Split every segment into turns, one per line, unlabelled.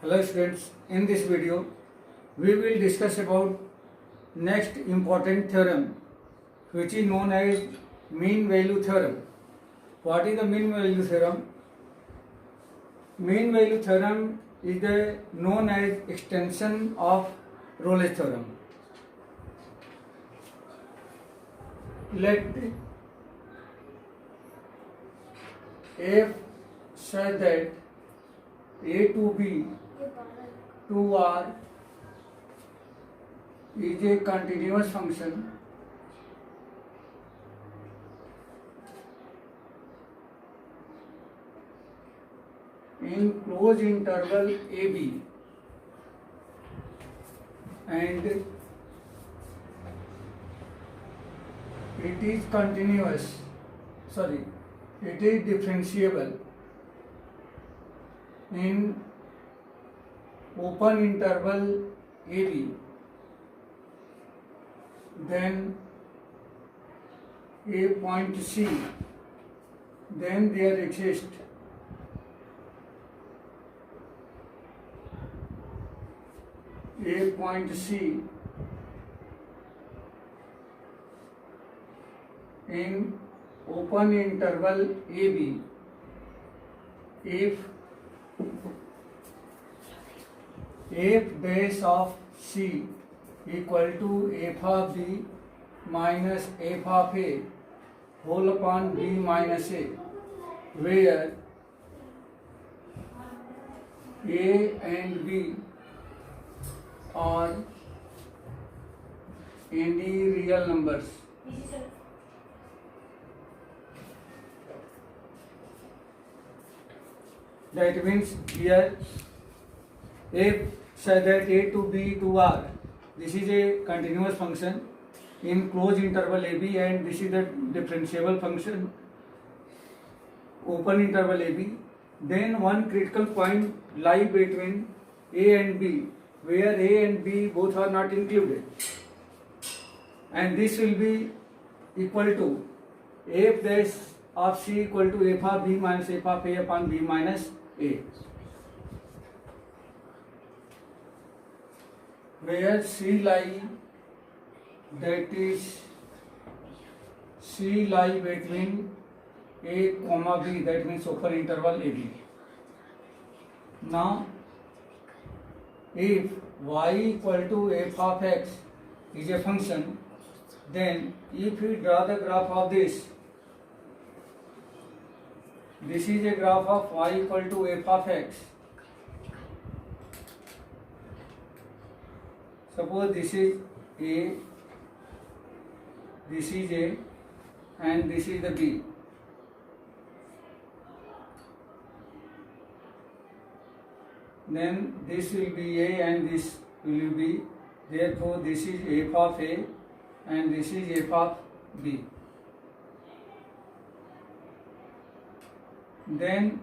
Hello students, in this video we will discuss about next important theorem which is known as mean value theorem. What is the mean value theorem? Mean value theorem is known as extension of Rolle's theorem. Let f such that a to b to r is a continuous function in closed interval ab and it is differentiable in open interval AB, then a point C, then there exists a point C in open interval AB if dash of C equal to f of b minus f of a whole upon b minus a, where a and b are any real numbers. That means here f such that a to b to r, this is a continuous function in closed interval ab, and this is the differentiable function open interval ab. Then one critical point lie between a and b, where a and b both are not included, and this will be equal to f dash of c equal to f of b minus f of a upon b minus a, where C lie between a comma b, that means open interval ab. Now if y equal to f of x is a function, then if we draw the graph of this is a graph of y equal to f of x. Suppose this is a, this is a, and this is the b. Then this will be a and this will be, therefore this is f of a and this is f of b. Then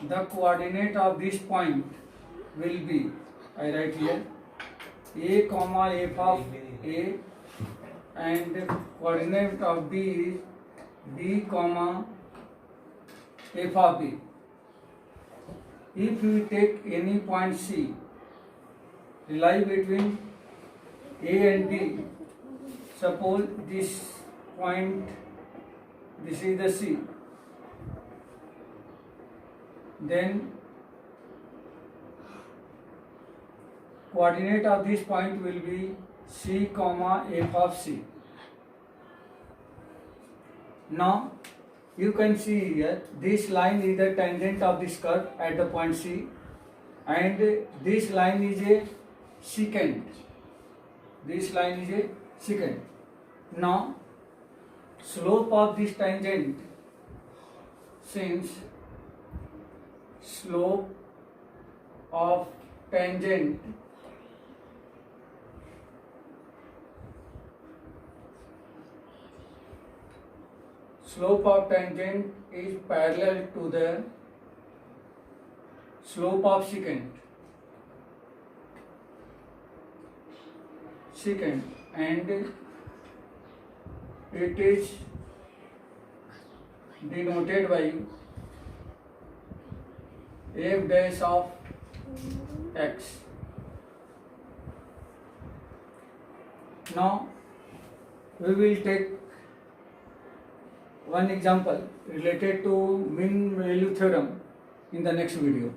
the coordinate of this point will be, I write here, a comma f of a, and coordinate of b is b comma f of b. If we take any point C, lie between a and b, suppose this point, this is the C, then coordinate of this point will be C comma f of C. Now you can see here this line is the tangent of this curve at the point C, and this line is a secant. This line is a secant. Now slope of this tangent, since slope of tangent is parallel to the slope of secant, and it is denoted by f dash of x. Now we will take one example related to mean value theorem in the next video.